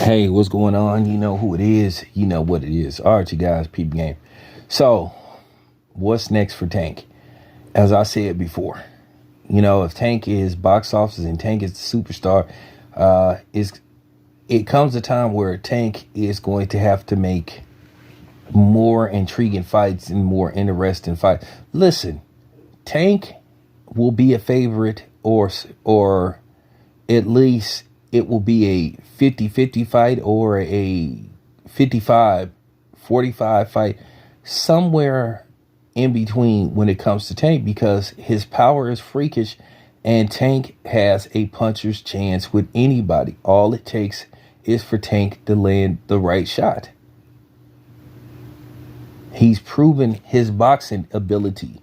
Hey, what's going on? You know who it is. You know what it is. All right, you guys, peep game. So, what's next for Tank? As I said before, if Tank is box office and Tank is the superstar, it comes a time where Tank is going to have to make more intriguing fights and more interesting fights. Listen, Tank will be a favorite, or at least it will be a 50-50 fight or a 55-45 fight, somewhere in between when it comes to Tank, because his power is freakish and Tank has a puncher's chance with anybody. All it takes is for Tank to land the right shot. He's proven his boxing ability.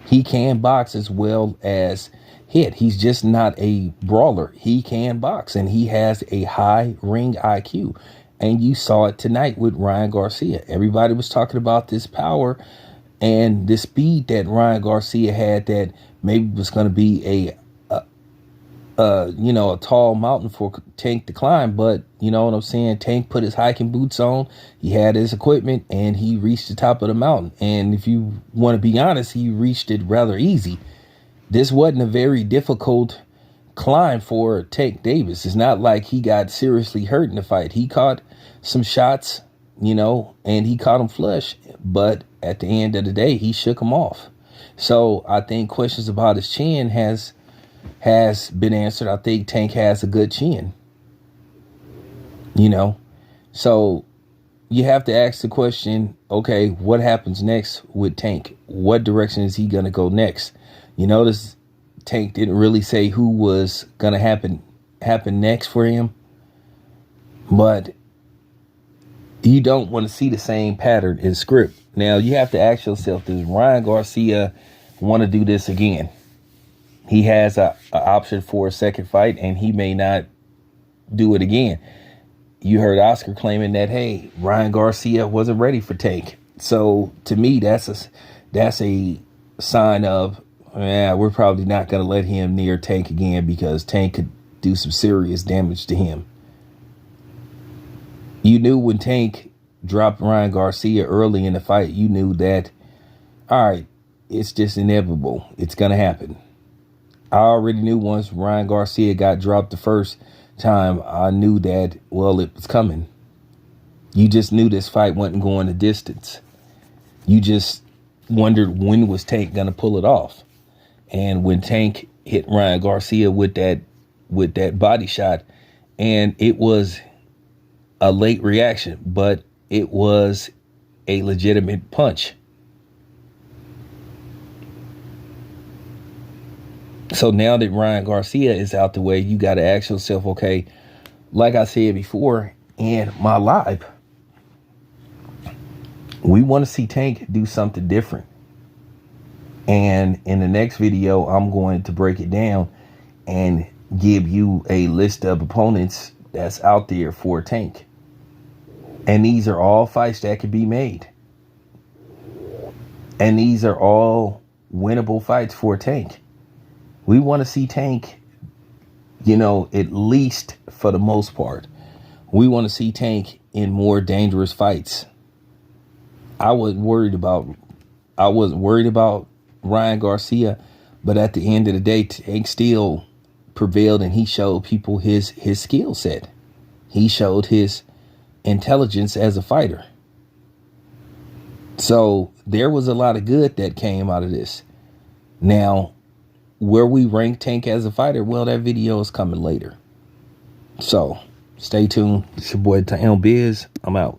He can box as well as hit. He's just not a brawler. He can box, and he has a high ring IQ. And you saw it tonight with Ryan Garcia. Everybody was talking about this power and this speed that Ryan Garcia had, that maybe was going to be a tall mountain for Tank to climb. But you know what I'm saying? Tank put his hiking boots on. He had his equipment and he reached the top of the mountain. And if you want to be honest, he reached it rather easy. This wasn't a very difficult climb for Tank Davis. It's not like he got seriously hurt in the fight. He caught some shots, and he caught them flush. But at the end of the day, he shook them off. So I think questions about his chin has been answered. I think Tank has a good chin. So you have to ask the question, okay, what happens next with Tank? What direction is he going to go next? You notice Tank didn't really say who was going to happen next for him. But you don't want to see the same pattern in script. Now, you have to ask yourself, does Ryan Garcia want to do this again? He has an option for a second fight, and he may not do it again. You heard Oscar claiming that, hey, Ryan Garcia wasn't ready for Tank. So to me, that's a sign of, we're probably not going to let him near Tank again, because Tank could do some serious damage to him. You knew when Tank dropped Ryan Garcia early in the fight, you knew that, all right, it's just inevitable. It's going to happen. I already knew once Ryan Garcia got dropped the first time, I knew that, well, it was coming. You just knew this fight wasn't going the distance. You just wondered, when was Tank going to pull it off? And when Tank hit Ryan Garcia with that body shot, and it was a late reaction, but it was a legitimate punch. So now that Ryan Garcia is out the way, you got to ask yourself, okay, like I said before in my live, we want to see Tank do something different. And in the next video, I'm going to break it down and give you a list of opponents that's out there for Tank. And these are all fights that could be made. And these are all winnable fights for Tank. We want to see Tank, at least for the most part. We want to see Tank in more dangerous fights. I wasn't worried about Ryan Garcia, but at the end of the day, Tank still prevailed, and he showed people his skill set. He showed his intelligence as a fighter. So there was a lot of good that came out of this. Now, where we rank Tank as a fighter, well, that video is coming later. So stay tuned. It's your boy Tayon Biz. I'm out.